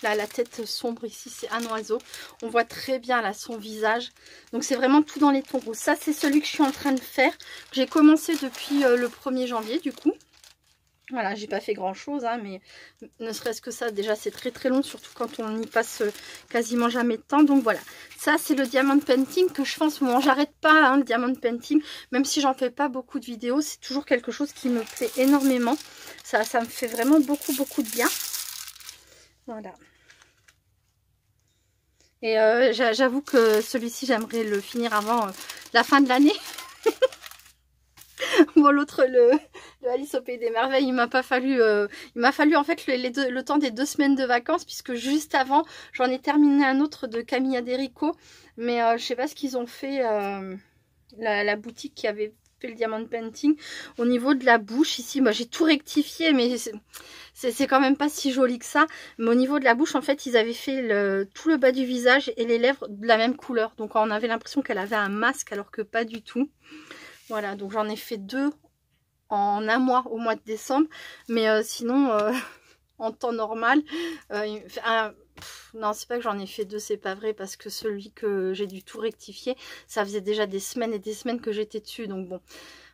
Là, la tête sombre ici, c'est un oiseau. On voit très bien là son visage. Donc, c'est vraiment tout dans les tons roses. Ça, c'est celui que je suis en train de faire. J'ai commencé depuis le 1er janvier, du coup. Voilà, j'ai pas fait grand chose, hein, mais ne serait-ce que ça, déjà c'est très long, surtout quand on y passe quasiment jamais de temps. Donc voilà, ça c'est le diamond painting que je fais en ce moment. J'arrête pas, hein, le diamond painting, même si j'en fais pas beaucoup de vidéos, c'est toujours quelque chose qui me plaît énormément. Ça me fait vraiment beaucoup de bien. Voilà. Et j'avoue que celui-ci, j'aimerais le finir avant la fin de l'année. Bon, l'autre, le Alice au Pays des Merveilles, il m'a fallu en fait le temps des 2 semaines de vacances, puisque juste avant, j'en ai terminé un autre de Camilla Derico, mais je sais pas ce qu'ils ont fait, la boutique qui avait fait le diamond painting. Au niveau de la bouche, ici, moi j'ai tout rectifié, mais c'est quand même pas si joli que ça. Mais au niveau de la bouche, en fait, ils avaient fait tout le bas du visage et les lèvres de la même couleur. Donc on avait l'impression qu'elle avait un masque, alors que pas du tout. Voilà, donc j'en ai fait 2 en un mois, au mois de décembre. Mais sinon, en temps normal, non, c'est pas que j'en ai fait 2, c'est pas vrai, parce que celui que j'ai dû tout rectifier, ça faisait déjà des semaines et des semaines que j'étais dessus. Donc bon,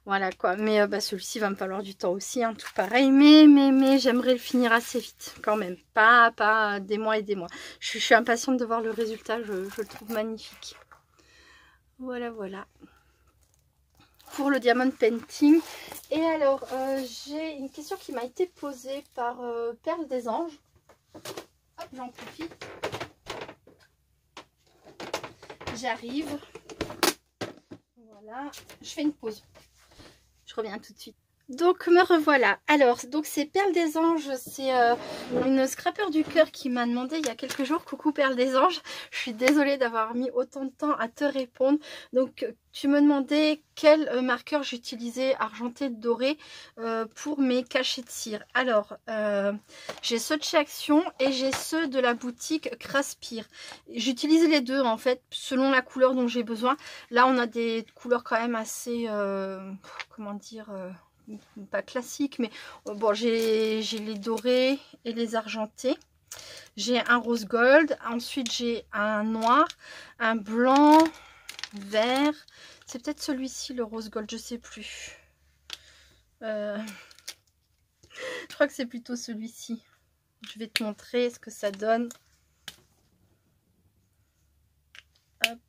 voilà quoi. Mais celui-ci va me falloir du temps aussi, hein, tout pareil. Mais j'aimerais le finir assez vite quand même. Pas des mois et des mois. Je suis impatiente de voir le résultat, je le trouve magnifique. Voilà, voilà. Pour le diamond painting. Et alors, j'ai une question qui m'a été posée par Perle des Anges. Hop, j'en profite. J'arrive. Voilà. Je fais une pause. Je reviens tout de suite. Donc me revoilà. Alors, donc c'est Perle des Anges, c'est une scrapper du cœur qui m'a demandé il y a quelques jours. Coucou Perle des Anges, je suis désolée d'avoir mis autant de temps à te répondre. Donc tu me demandais quel marqueur j'utilisais argenté doré pour mes cachets de cire. Alors, j'ai ceux de chez Action et j'ai ceux de la boutique Craspire. J'utilise les deux en fait selon la couleur dont j'ai besoin. Là on a des couleurs quand même assez, comment dire, pas classique, mais bon, j'ai les dorés et les argentés. J'ai un rose gold, ensuite j'ai un noir, un blanc, vert. C'est peut-être celui-ci le rose gold, je sais plus. Je crois que c'est plutôt celui-ci. Je vais te montrer ce que ça donne. Hop.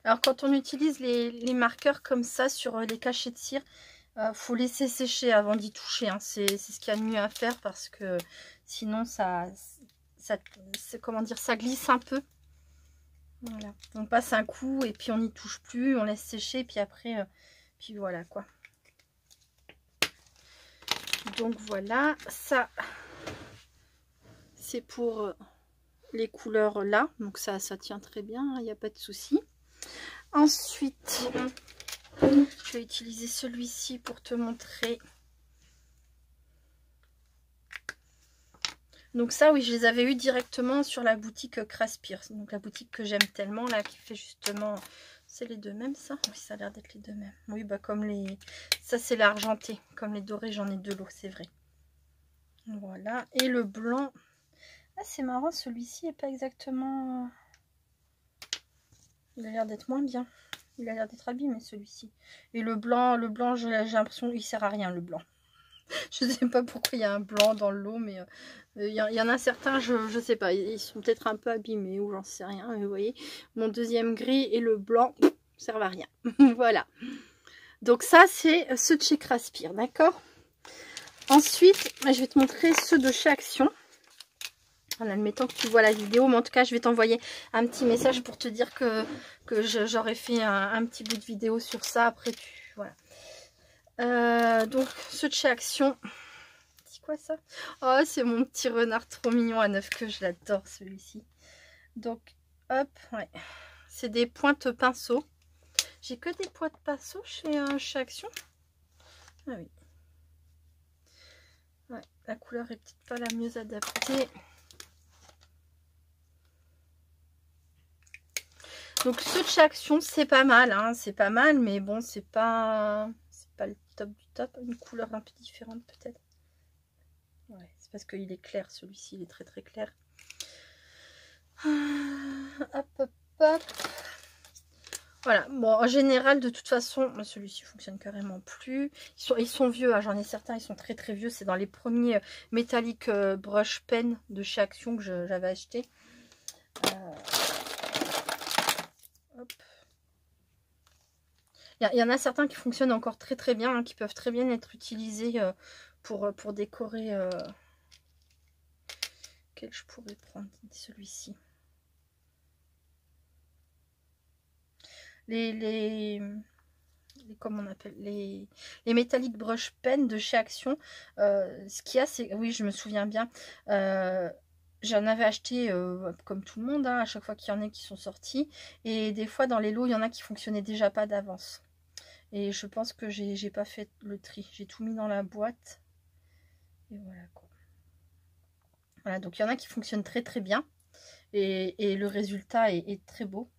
Alors quand on utilise les marqueurs comme ça sur les cachets de cire, faut laisser sécher avant d'y toucher. Hein. C'est ce qu'il y a de mieux à faire parce que sinon comment dire, ça glisse un peu. Voilà. On passe un coup et puis on n'y touche plus, on laisse sécher, puis après, puis voilà quoi. Donc voilà, ça c'est pour les couleurs là. Donc ça tient très bien, il n'y a pas de souci. Ensuite, je vais utiliser celui-ci pour te montrer. Donc ça, oui, je les avais eu directement sur la boutique Craspire. Donc la boutique que j'aime tellement, là, qui fait justement... C'est les deux mêmes, ça? Oui, ça a l'air d'être les deux mêmes. Oui, bah comme les... Ça, c'est l'argenté. Comme les dorés, j'en ai de l'eau, c'est vrai. Voilà. Et le blanc... Ah, c'est marrant, celui-ci n'est pas exactement... Il a l'air d'être moins bien. Il a l'air d'être abîmé, celui-ci. Et le blanc, j'ai l'impression qu'il sert à rien, le blanc. Je ne sais pas pourquoi il y a un blanc dans l'eau, mais il y en a certains, je ne sais pas, ils sont peut-être un peu abîmés ou j'en sais rien. Mais vous voyez, mon deuxième gris et le blanc ne servent à rien. Voilà. Donc ça, c'est ceux de chez Craspire, d'accord? Ensuite, je vais te montrer ceux de chez Action. En admettant que tu vois la vidéo, mais en tout cas, je vais t'envoyer un petit message pour te dire que j'aurais fait un petit bout de vidéo sur ça. Après, voilà. Donc, ceux de chez Action... Quoi ça? Oh, c'est mon petit renard trop mignon à 9 queues, je l'adore celui-ci. Donc hop, ouais, c'est des pointes pinceau. J'ai que des pointes pinceau chez Action. Ah oui, ouais, la couleur est peut-être pas la mieux adaptée. Donc ceux de chez Action, c'est pas mal, hein, c'est pas mal, mais bon, c'est pas le top du top. Une couleur un peu différente peut-être. Ouais, c'est parce qu'il est clair, celui-ci, il est très très clair. Hop, hop, hop. Voilà, bon, en général, de toute façon, celui-ci fonctionne carrément plus. Ils sont vieux, hein, j'en ai certains, ils sont très très vieux. C'est dans les premiers métalliques brush pen de chez Action que j'avais acheté. Hop. Il y en a certains qui fonctionnent encore très très bien, hein, qui peuvent très bien être utilisés pour décorer. Quel je pourrais prendre? Celui-ci. Comment on appelle les métalliques brush pen de chez Action. Ce qu'il y a, c'est, oui, je me souviens bien, j'en avais acheté comme tout le monde, hein, à chaque fois qu'il y en a qui sont sortis, et des fois dans les lots il y en a qui fonctionnaient déjà pas d'avance, et je pense que j'ai pas fait le tri, j'ai tout mis dans la boîte et voilà quoi. Voilà, donc il y en a qui fonctionnent très très bien et le résultat est très beau.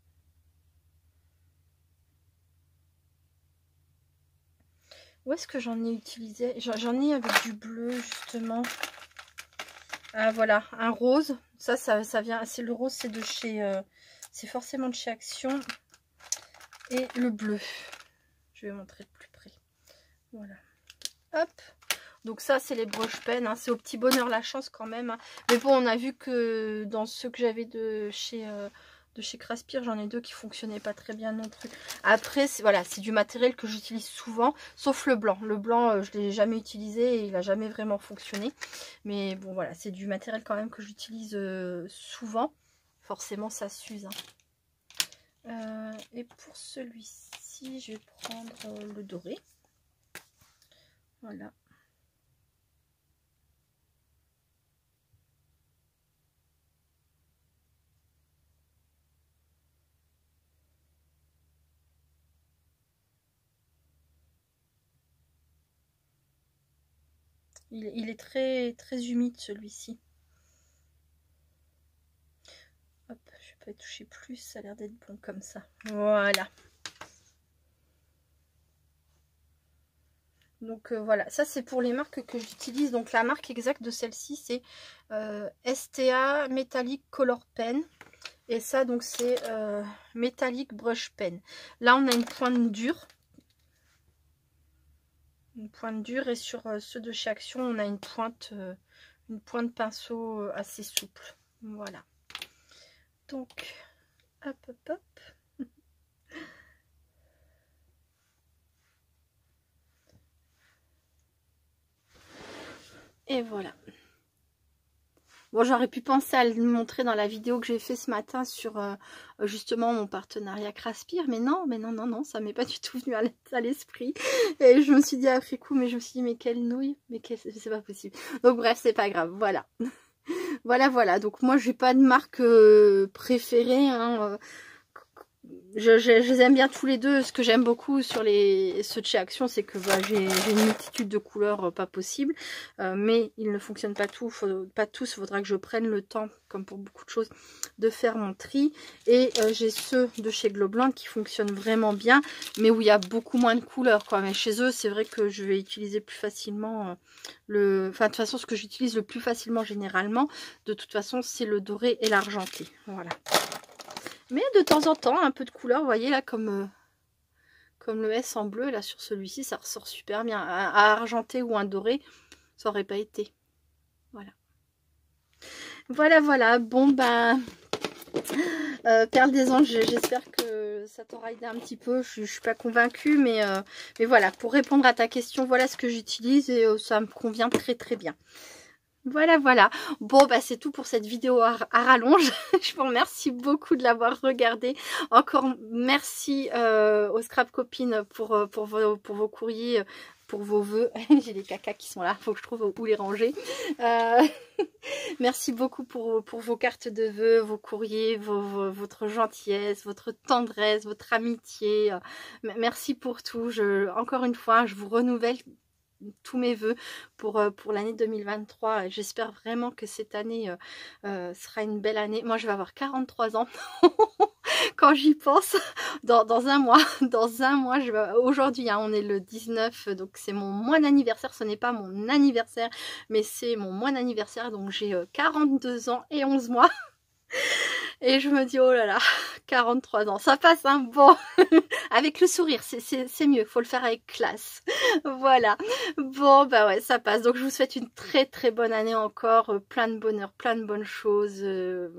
Où est-ce que j'en ai utilisé? J'en ai avec du bleu, justement. Ah, voilà, un rose. Ça vient... C'est le rose, c'est de chez... c'est forcément de chez Action. Et le bleu. Je vais montrer de plus près. Voilà. Hop. Donc ça, c'est les brush pens, hein. C'est au petit bonheur la chance quand même, hein. Mais bon, on a vu que dans ceux que j'avais de chez Craspir, j'en ai deux qui fonctionnaient pas très bien non plus. Après, voilà, c'est du matériel que j'utilise souvent, sauf le blanc. Le blanc, je l'ai jamais utilisé et il a jamais vraiment fonctionné. Mais bon, voilà, c'est du matériel quand même que j'utilise souvent. Forcément, ça s'use, hein. Et pour celui-ci, je vais prendre le doré. Voilà. Il est très humide celui-ci. Hop, je vais pas y toucher plus, ça a l'air d'être bon comme ça. Voilà. Donc voilà, ça c'est pour les marques que j'utilise. Donc la marque exacte de celle-ci c'est STA Metallic Color Pen. Et ça donc c'est Metallic Brush Pen. Là on a une pointe dure. Une pointe dure, et sur ceux de chez Action on a une pointe pinceau assez souple. Voilà. Donc hop hop hop. Et voilà. Bon, j'aurais pu penser à le montrer dans la vidéo que j'ai fait ce matin sur justement mon partenariat Craspir, mais non, ça m'est pas du tout venu à l'esprit. Et je me suis dit après coup, mais je me suis dit, mais quelle nouille, mais c'est pas possible. Donc bref, c'est pas grave, voilà. Voilà. Donc moi, j'ai pas de marque préférée, hein. Je les aime bien tous les deux. Ce que j'aime beaucoup sur ceux de chez Action, c'est que bah, j'ai une multitude de couleurs pas possible. Mais ils ne fonctionnent pas tous. Il faudra que je prenne le temps, comme pour beaucoup de choses, de faire mon tri. Et j'ai ceux de chez Globlant qui fonctionnent vraiment bien, mais où il y a beaucoup moins de couleurs, quoi. Mais chez eux, c'est vrai que je vais utiliser plus facilement de toute façon, ce que j'utilise le plus facilement généralement, de toute façon, c'est le doré et l'argenté. Voilà. Mais de temps en temps, un peu de couleur, vous voyez là, comme le S en bleu, là sur celui-ci, ça ressort super bien. À argenté ou un doré, ça aurait pas été. Voilà. Bon, ben, Perle des Anges, j'espère que ça t'aura aidé un petit peu. Je suis pas convaincue, mais voilà, pour répondre à ta question, voilà ce que j'utilise et ça me convient très bien. Voilà. Bon, bah c'est tout pour cette vidéo à rallonge. Je vous remercie beaucoup de l'avoir regardé. Encore merci aux Scrap Copines pour vos courriers, pour vos vœux. J'ai des cacas qui sont là, faut que je trouve où les ranger. Merci beaucoup pour vos cartes de vœux, vos courriers, votre gentillesse, votre tendresse, votre amitié. Merci pour tout. Encore une fois, je vous renouvelle tous mes voeux pour l'année 2023. J'espère vraiment que cette année sera une belle année. Moi je vais avoir 43 ans quand j'y pense, dans un mois. Aujourd'hui hein, on est le 19, donc c'est mon mois d'anniversaire. Ce n'est pas mon anniversaire, mais c'est mon mois d'anniversaire, donc j'ai 42 ans et 11 mois. Et je me dis, oh là là, 43 ans, ça passe, hein, bon, avec le sourire, c'est mieux, faut le faire avec classe. Voilà, bon, bah ouais, ça passe. Donc je vous souhaite une très bonne année encore, plein de bonheur, plein de bonnes choses, de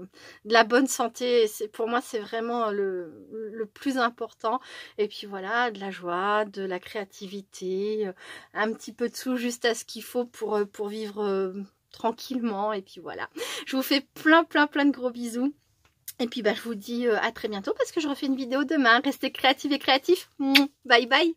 la bonne santé. Pour moi, c'est vraiment le plus important. Et puis voilà, de la joie, de la créativité, un petit peu de sous, juste à ce qu'il faut pour vivre tranquillement. Et puis voilà, je vous fais plein de gros bisous. Et puis bah, je vous dis à très bientôt parce que je refais une vidéo demain. Restez créatifs et créatifs. Bye bye.